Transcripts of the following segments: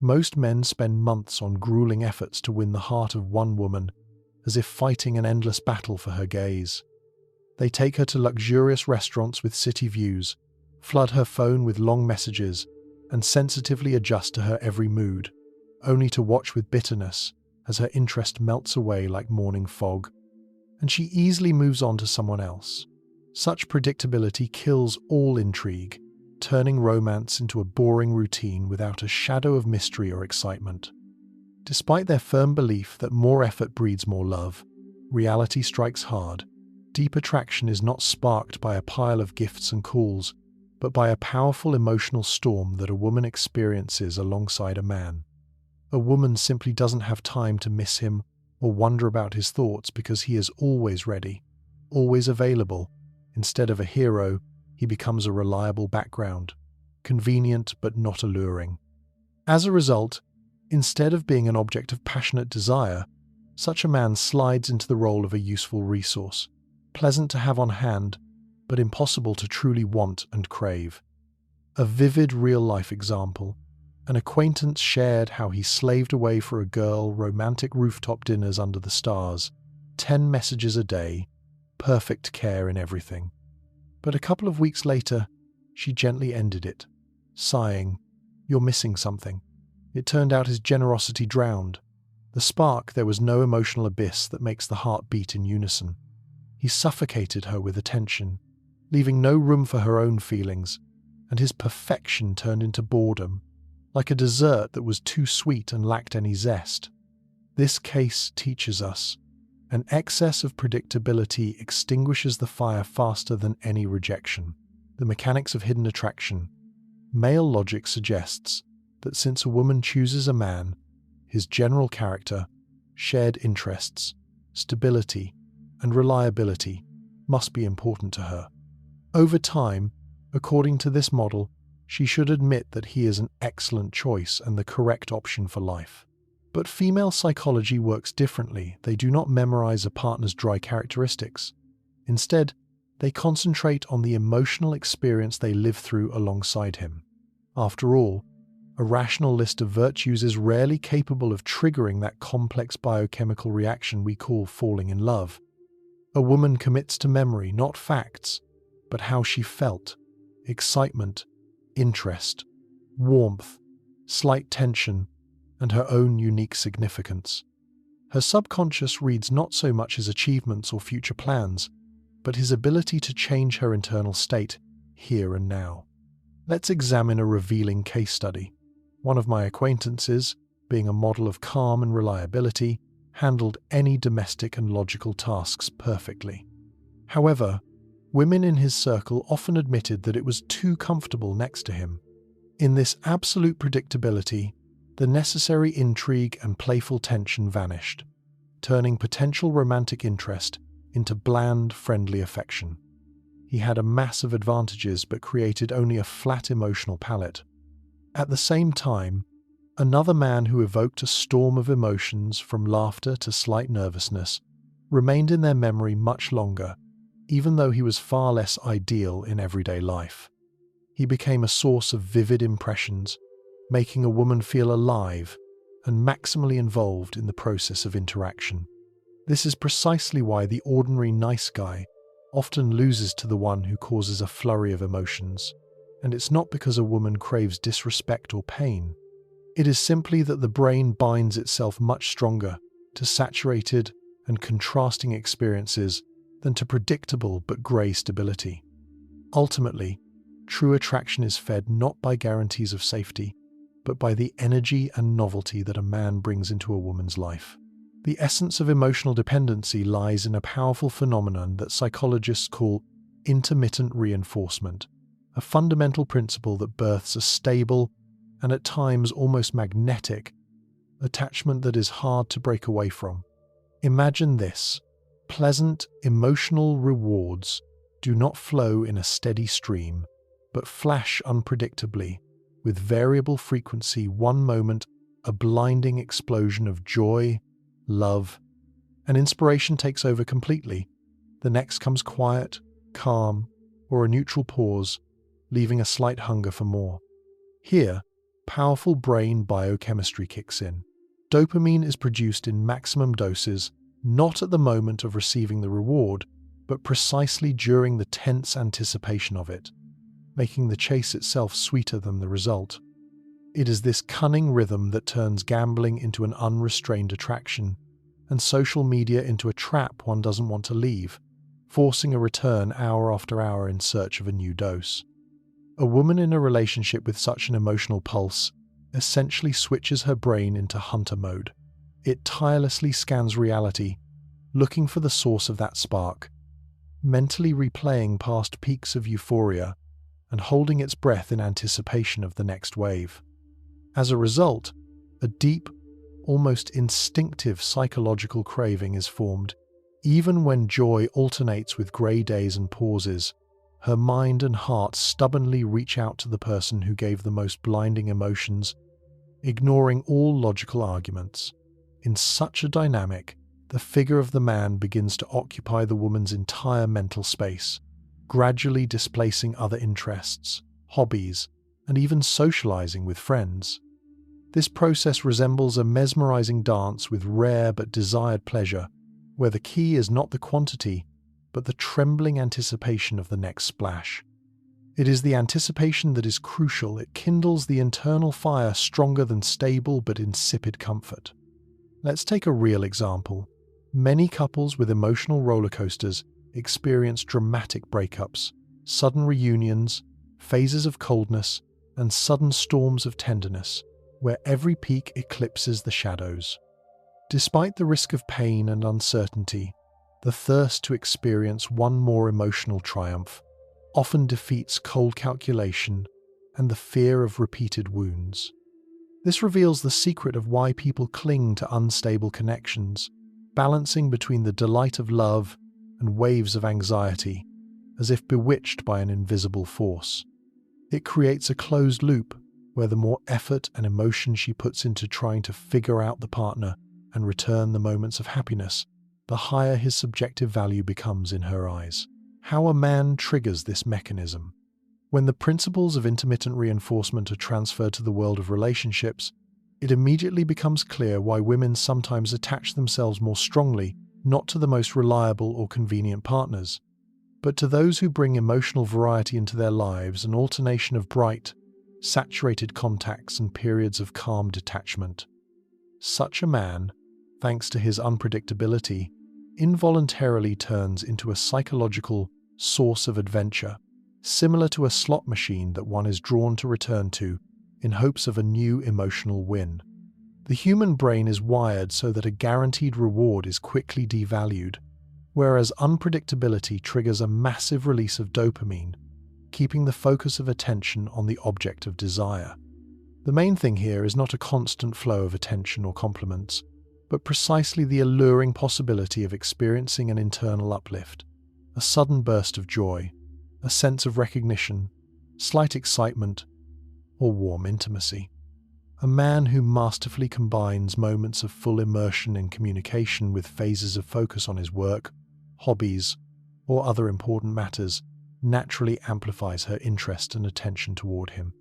Most men spend months on grueling efforts to win the heart of one woman, as if fighting an endless battle for her gaze. They take her to luxurious restaurants with city views, flood her phone with long messages, and sensitively adjust to her every mood, only to watch with bitterness as her interest melts away like morning fog, and she easily moves on to someone else. Such predictability kills all intrigue, turning romance into a boring routine without a shadow of mystery or excitement. Despite their firm belief that more effort breeds more love, reality strikes hard. Deep attraction is not sparked by a pile of gifts and calls, but by a powerful emotional storm that a woman experiences alongside a man. A woman simply doesn't have time to miss him or wonder about his thoughts because he is always ready, always available. Instead of a hero, he becomes a reliable background, convenient but not alluring. As a result, instead of being an object of passionate desire, such a man slides into the role of a useful resource, pleasant to have on hand, but impossible to truly want and crave. A vivid real-life example: an acquaintance shared how he slaved away for a girl, romantic rooftop dinners under the stars, 10 messages a day, perfect care in everything. But a couple of weeks later, she gently ended it, sighing, "You're missing something." It turned out his generosity drowned the spark. There was no emotional abyss that makes the heart beat in unison. He suffocated her with attention, leaving no room for her own feelings, and his perfection turned into boredom, like a dessert that was too sweet and lacked any zest. This case teaches us an excess of predictability extinguishes the fire faster than any rejection. The mechanics of hidden attraction. Male logic suggests that since a woman chooses a man, his general character, shared interests, stability, and reliability must be important to her. Over time, according to this model, she should admit that he is an excellent choice and the correct option for life. But female psychology works differently. They do not memorize a partner's dry characteristics. Instead, they concentrate on the emotional experience they live through alongside him. After all, a rational list of virtues is rarely capable of triggering that complex biochemical reaction we call falling in love. A woman commits to memory, not facts, but how she felt: excitement, interest, warmth, slight tension, and her own unique significance. Her subconscious reads not so much his achievements or future plans, but his ability to change her internal state, here and now. Let's examine a revealing case study. One of my acquaintances, being a model of calm and reliability, handled any domestic and logical tasks perfectly. However, women in his circle often admitted that it was too comfortable next to him. In this absolute predictability, the necessary intrigue and playful tension vanished, turning potential romantic interest into bland, friendly affection. He had a mass of advantages but created only a flat emotional palette. At the same time, another man who evoked a storm of emotions from laughter to slight nervousness remained in their memory much longer, even though he was far less ideal in everyday life. He became a source of vivid impressions, making a woman feel alive and maximally involved in the process of interaction. This is precisely why the ordinary nice guy often loses to the one who causes a flurry of emotions. And it's not because a woman craves disrespect or pain. It is simply that the brain binds itself much stronger to saturated and contrasting experiences than to predictable but grey stability. Ultimately, true attraction is fed not by guarantees of safety, but by the energy and novelty that a man brings into a woman's life. The essence of emotional dependency lies in a powerful phenomenon that psychologists call intermittent reinforcement, a fundamental principle that births a stable and at times almost magnetic attachment that is hard to break away from. Imagine this: pleasant, emotional rewards do not flow in a steady stream, but flash unpredictably, with variable frequency. One moment, a blinding explosion of joy, love, and inspiration takes over completely. The next comes quiet, calm, or a neutral pause, leaving a slight hunger for more. Here, powerful brain biochemistry kicks in. Dopamine is produced in maximum doses, not at the moment of receiving the reward, but precisely during the tense anticipation of it, making the chase itself sweeter than the result. It is this cunning rhythm that turns gambling into an unrestrained attraction, and social media into a trap one doesn't want to leave, forcing a return hour after hour in search of a new dose. A woman in a relationship with such an emotional pulse essentially switches her brain into hunter mode. It tirelessly scans reality, looking for the source of that spark, mentally replaying past peaks of euphoria and holding its breath in anticipation of the next wave. As a result, a deep, almost instinctive psychological craving is formed. Even when joy alternates with grey days and pauses, her mind and heart stubbornly reach out to the person who gave the most blinding emotions, ignoring all logical arguments. In such a dynamic, the figure of the man begins to occupy the woman's entire mental space, gradually displacing other interests, hobbies, and even socializing with friends. This process resembles a mesmerizing dance with rare but desired pleasure, where the key is not the quantity, but the trembling anticipation of the next splash. It is the anticipation that is crucial. It kindles the internal fire stronger than stable but insipid comfort. Let's take a real example. Many couples with emotional roller coasters experience dramatic breakups, sudden reunions, phases of coldness, and sudden storms of tenderness, where every peak eclipses the shadows. Despite the risk of pain and uncertainty, the thirst to experience one more emotional triumph often defeats cold calculation and the fear of repeated wounds. This reveals the secret of why people cling to unstable connections, balancing between the delight of love and waves of anxiety, as if bewitched by an invisible force. It creates a closed loop where the more effort and emotion she puts into trying to figure out the partner and return the moments of happiness, the higher his subjective value becomes in her eyes. How a man triggers this mechanism. When the principles of intermittent reinforcement are transferred to the world of relationships, it immediately becomes clear why women sometimes attach themselves more strongly, not to the most reliable or convenient partners, but to those who bring emotional variety into their lives, an alternation of bright, saturated contacts and periods of calm detachment. Such a man, thanks to his unpredictability, involuntarily turns into a psychological source of adventure, similar to a slot machine that one is drawn to return to in hopes of a new emotional win. The human brain is wired so that a guaranteed reward is quickly devalued, whereas unpredictability triggers a massive release of dopamine, keeping the focus of attention on the object of desire. The main thing here is not a constant flow of attention or compliments, but precisely the alluring possibility of experiencing an internal uplift, a sudden burst of joy, a sense of recognition, slight excitement, or warm intimacy. A man who masterfully combines moments of full immersion in communication with phases of focus on his work, hobbies, or other important matters naturally amplifies her interest and attention toward him.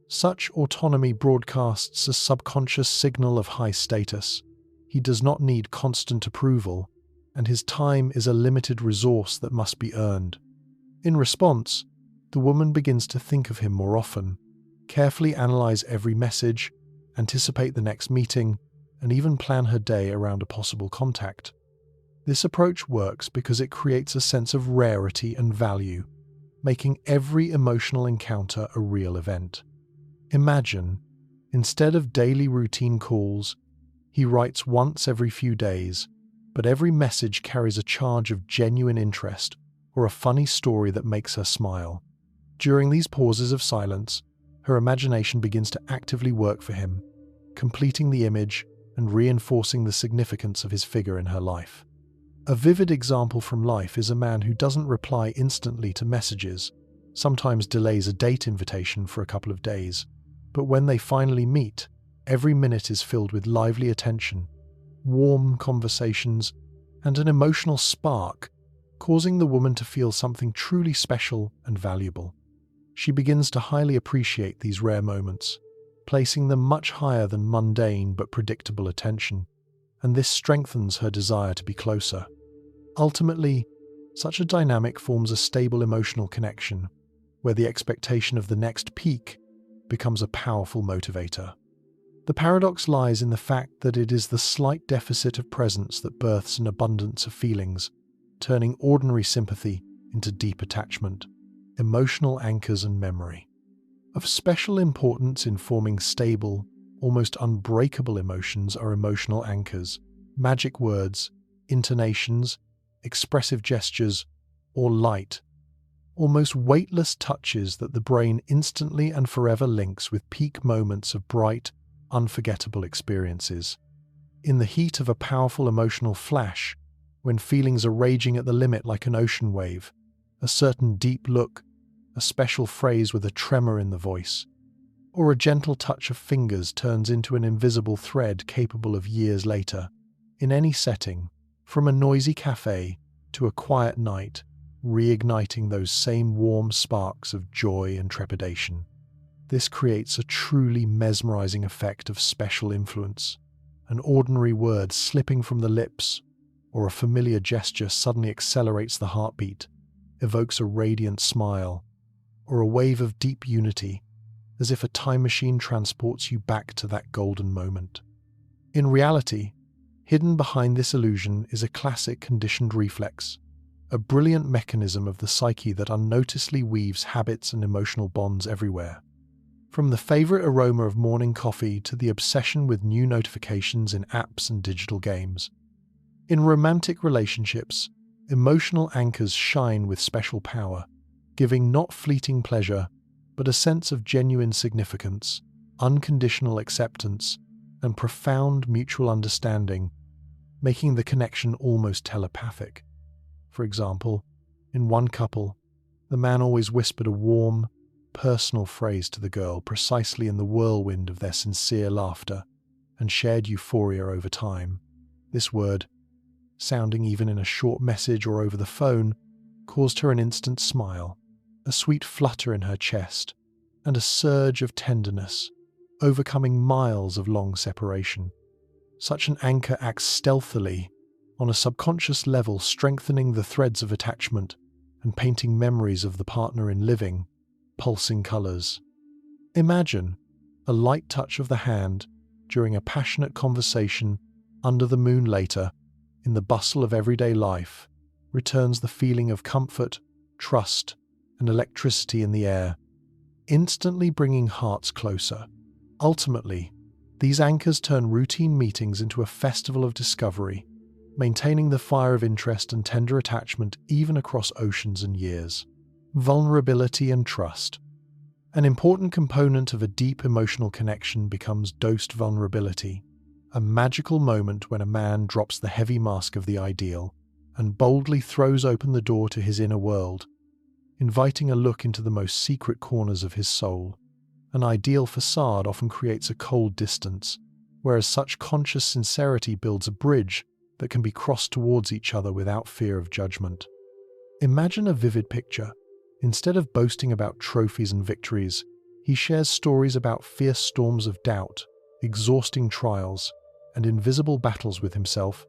Such autonomy broadcasts a subconscious signal of high status. He does not need constant approval, and his time is a limited resource that must be earned. In response, the woman begins to think of him more often, carefully analyze every message, anticipate the next meeting, and even plan her day around a possible contact. This approach works because it creates a sense of rarity and value, making every emotional encounter a real event. Imagine, instead of daily routine calls, he writes once every few days, but every message carries a charge of genuine interest or a funny story that makes her smile. During these pauses of silence, her imagination begins to actively work for him, completing the image and reinforcing the significance of his figure in her life. A vivid example from life is a man who doesn't reply instantly to messages, sometimes delays a date invitation for a couple of days, but when they finally meet, every minute is filled with lively attention, warm conversations, and an emotional spark, causing the woman to feel something truly special and valuable. She begins to highly appreciate these rare moments, placing them much higher than mundane but predictable attention, and this strengthens her desire to be closer. Ultimately, such a dynamic forms a stable emotional connection, where the expectation of the next peak becomes a powerful motivator. The paradox lies in the fact that it is the slight deficit of presence that births an abundance of feelings, turning ordinary sympathy into deep attachment, emotional anchors and memory. Of special importance in forming stable, almost unbreakable emotions are emotional anchors, magic words, intonations, expressive gestures, or light, almost weightless touches that the brain instantly and forever links with peak moments of bright, unforgettable experiences. In the heat of a powerful emotional flash, when feelings are raging at the limit like an ocean wave, a certain deep look, a special phrase with a tremor in the voice, or a gentle touch of fingers turns into an invisible thread capable of years later, in any setting, from a noisy cafe to a quiet night, reigniting those same warm sparks of joy and trepidation. This creates a truly mesmerizing effect of special influence. An ordinary word slipping from the lips, or a familiar gesture suddenly accelerates the heartbeat, evokes a radiant smile, or a wave of deep unity, as if a time machine transports you back to that golden moment. In reality, hidden behind this illusion is a classic conditioned reflex, a brilliant mechanism of the psyche that unnoticedly weaves habits and emotional bonds everywhere. From the favorite aroma of morning coffee to the obsession with new notifications in apps and digital games. In romantic relationships, emotional anchors shine with special power, giving not fleeting pleasure, but a sense of genuine significance, unconditional acceptance, and profound mutual understanding, making the connection almost telepathic. For example, in one couple, the man always whispered a warm, personal phrase to the girl precisely in the whirlwind of their sincere laughter and shared euphoria over time. This word, sounding even in a short message or over the phone, caused her an instant smile, a sweet flutter in her chest, and a surge of tenderness, overcoming miles of long separation. Such an anchor acts stealthily, on a subconscious level, strengthening the threads of attachment and painting memories of the partner in living, pulsing colors. Imagine a light touch of the hand during a passionate conversation under the moon later, in the bustle of everyday life, returns the feeling of comfort, trust, and electricity in the air, instantly bringing hearts closer. Ultimately, these anchors turn routine meetings into a festival of discovery, maintaining the fire of interest and tender attachment even across oceans and years. Vulnerability and trust. An important component of a deep emotional connection becomes dosed vulnerability, a magical moment when a man drops the heavy mask of the ideal and boldly throws open the door to his inner world, inviting a look into the most secret corners of his soul. An ideal facade often creates a cold distance, whereas such conscious sincerity builds a bridge that can be crossed towards each other without fear of judgment. Imagine a vivid picture. Instead of boasting about trophies and victories, he shares stories about fierce storms of doubt, exhausting trials, and invisible battles with himself,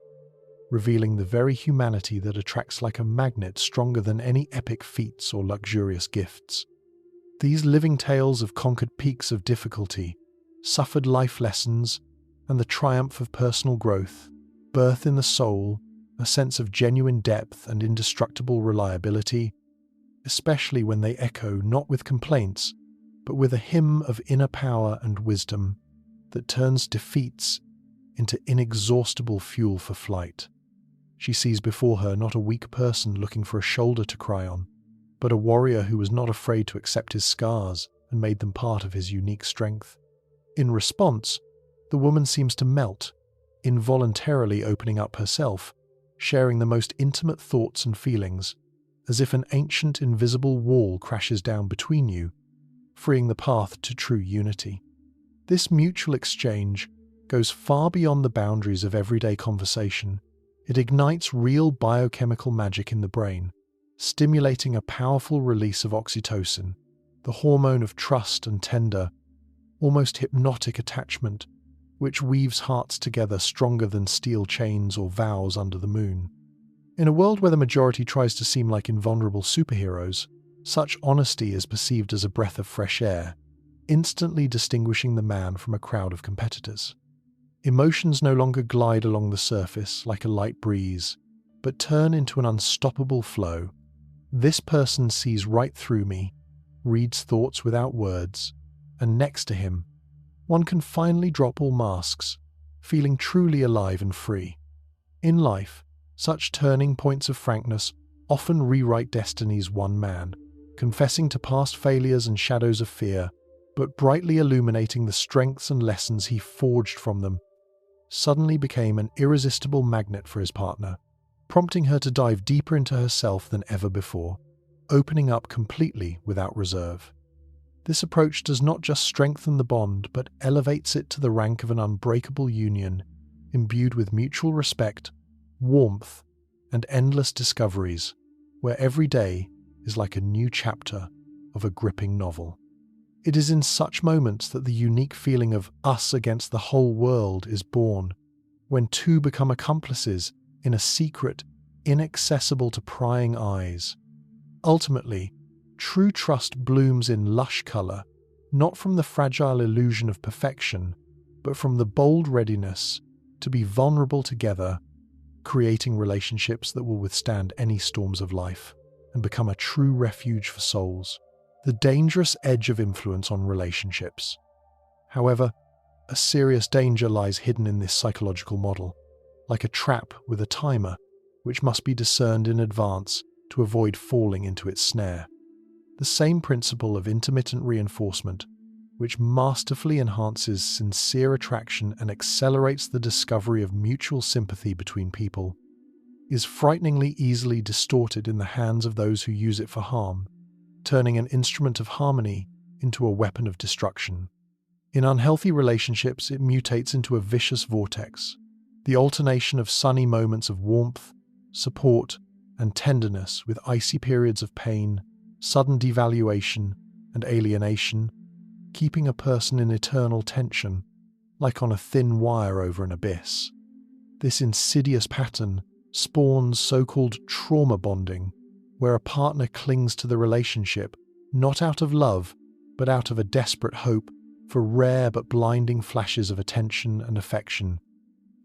revealing the very humanity that attracts like a magnet stronger than any epic feats or luxurious gifts. These living tales of conquered peaks of difficulty, suffered life lessons, and the triumph of personal growth birth in the soul a sense of genuine depth and indestructible reliability, especially when they echo not with complaints, but with a hymn of inner power and wisdom that turns defeats into inexhaustible fuel for flight. She sees before her not a weak person looking for a shoulder to cry on, but a warrior who was not afraid to accept his scars and made them part of his unique strength. In response, the woman seems to melt, involuntarily opening up herself, sharing the most intimate thoughts and feelings, as if an ancient invisible wall crashes down between you, freeing the path to true unity. This mutual exchange goes far beyond the boundaries of everyday conversation. It ignites real biochemical magic in the brain, stimulating a powerful release of oxytocin, the hormone of trust and tender, almost hypnotic attachment, which weaves hearts together stronger than steel chains or vows under the moon. In a world where the majority tries to seem like invulnerable superheroes, such honesty is perceived as a breath of fresh air, instantly distinguishing the man from a crowd of competitors. Emotions no longer glide along the surface like a light breeze, but turn into an unstoppable flow. This person sees right through me, reads thoughts without words, and next to him, one can finally drop all masks, feeling truly alive and free. In life, such turning points of frankness often rewrite destiny's one man, confessing to past failures and shadows of fear, but brightly illuminating the strengths and lessons he forged from them, suddenly became an irresistible magnet for his partner, prompting her to dive deeper into herself than ever before, opening up completely without reserve. This approach does not just strengthen the bond, but elevates it to the rank of an unbreakable union, imbued with mutual respect, warmth, and endless discoveries, where every day is like a new chapter of a gripping novel. It is in such moments that the unique feeling of us against the whole world is born, when two become accomplices in a secret inaccessible to prying eyes. Ultimately, true trust blooms in lush color, not from the fragile illusion of perfection, but from the bold readiness to be vulnerable together, creating relationships that will withstand any storms of life and become a true refuge for souls. The dangerous edge of influence on relationships. However, a serious danger lies hidden in this psychological model, like a trap with a timer, which must be discerned in advance to avoid falling into its snare. The same principle of intermittent reinforcement, which masterfully enhances sincere attraction and accelerates the discovery of mutual sympathy between people, is frighteningly easily distorted in the hands of those who use it for harm, turning an instrument of harmony into a weapon of destruction. In unhealthy relationships, it mutates into a vicious vortex, the alternation of sunny moments of warmth, support, and tenderness with icy periods of pain, sudden devaluation, and alienation, keeping a person in eternal tension, like on a thin wire over an abyss. This insidious pattern spawns so-called trauma bonding, where a partner clings to the relationship not out of love, but out of a desperate hope for rare but blinding flashes of attention and affection,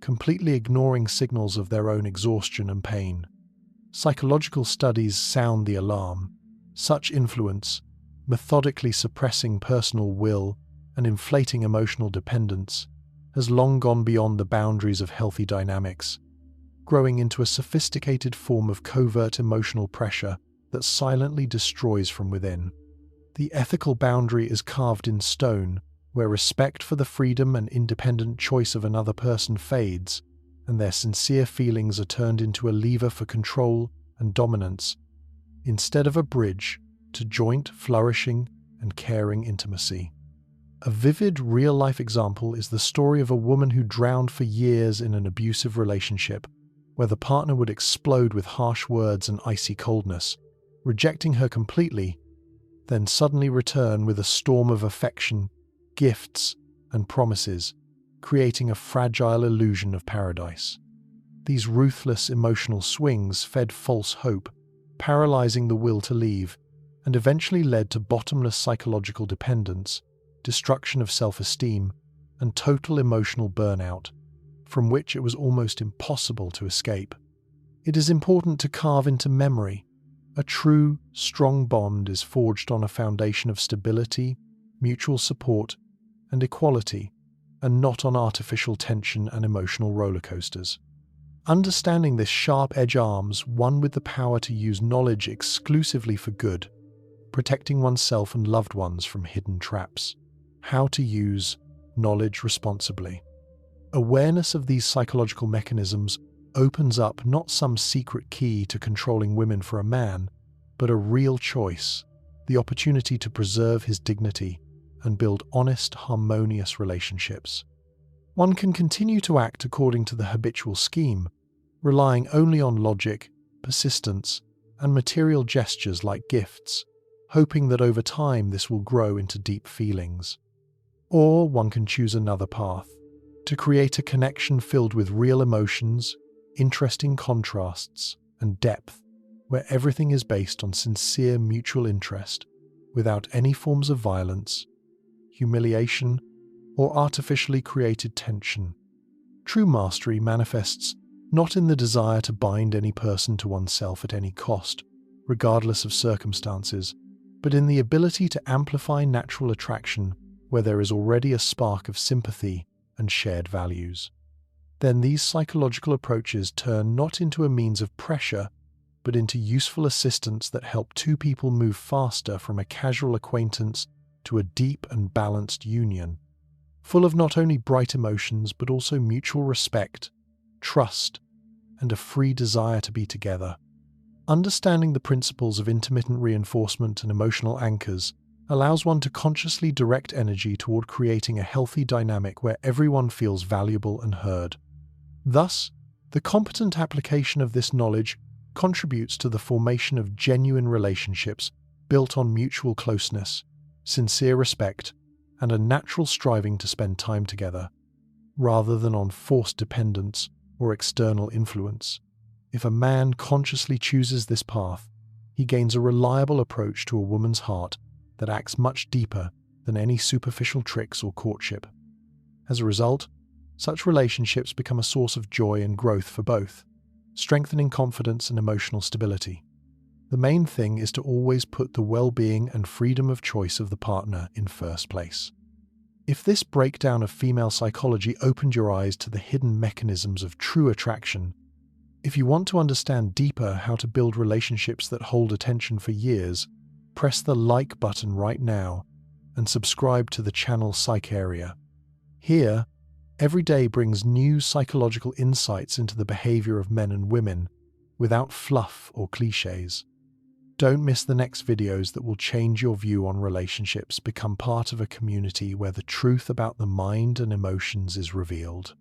completely ignoring signals of their own exhaustion and pain. Psychological studies sound the alarm. Such influence, methodically suppressing personal will and inflating emotional dependence, has long gone beyond the boundaries of healthy dynamics, growing into a sophisticated form of covert emotional pressure that silently destroys from within. The ethical boundary is carved in stone, where respect for the freedom and independent choice of another person fades, and their sincere feelings are turned into a lever for control and dominance, instead of a bridge to joint, flourishing, and caring intimacy. A vivid, real-life example is the story of a woman who drowned for years in an abusive relationship, where the partner would explode with harsh words and icy coldness, rejecting her completely, then suddenly return with a storm of affection, gifts, and promises, creating a fragile illusion of paradise. These ruthless emotional swings fed false hope, paralyzing the will to leave, and eventually led to bottomless psychological dependence, destruction of self-esteem, and total emotional burnout, from which it was almost impossible to escape. It is important to carve into memory. A true, strong bond is forged on a foundation of stability, mutual support, and equality, and not on artificial tension and emotional roller coasters. Understanding this sharp edge arms one with the power to use knowledge exclusively for good, protecting oneself and loved ones from hidden traps. How to use knowledge responsibly. Awareness of these psychological mechanisms opens up not some secret key to controlling women for a man, but a real choice, the opportunity to preserve his dignity and build honest, harmonious relationships. One can continue to act according to the habitual scheme, relying only on logic, persistence, and material gestures like gifts, hoping that over time this will grow into deep feelings. Or one can choose another path, to create a connection filled with real emotions, interesting contrasts, and depth, where everything is based on sincere mutual interest, without any forms of violence, humiliation, or artificially created tension. True mastery manifests not in the desire to bind any person to oneself at any cost, regardless of circumstances, but in the ability to amplify natural attraction where there is already a spark of sympathy and shared values. Then these psychological approaches turn not into a means of pressure, but into useful assistants that help two people move faster from a casual acquaintance to a deep and balanced union, full of not only bright emotions but also mutual respect, trust, and a free desire to be together. Understanding the principles of intermittent reinforcement and emotional anchors allows one to consciously direct energy toward creating a healthy dynamic where everyone feels valuable and heard. Thus, the competent application of this knowledge contributes to the formation of genuine relationships built on mutual closeness, sincere respect, and a natural striving to spend time together, rather than on forced dependence or external influence. If a man consciously chooses this path, he gains a reliable approach to a woman's heart that acts much deeper than any superficial tricks or courtship. As a result, such relationships become a source of joy and growth for both, strengthening confidence and emotional stability. The main thing is to always put the well-being and freedom of choice of the partner in first place. If this breakdown of female psychology opened your eyes to the hidden mechanisms of true attraction, if you want to understand deeper how to build relationships that hold attention for years, press the like button right now and subscribe to the channel Psycheria. Here, every day brings new psychological insights into the behavior of men and women, without fluff or cliches. Don't miss the next videos that will change your view on relationships. Become part of a community where the truth about the mind and emotions is revealed.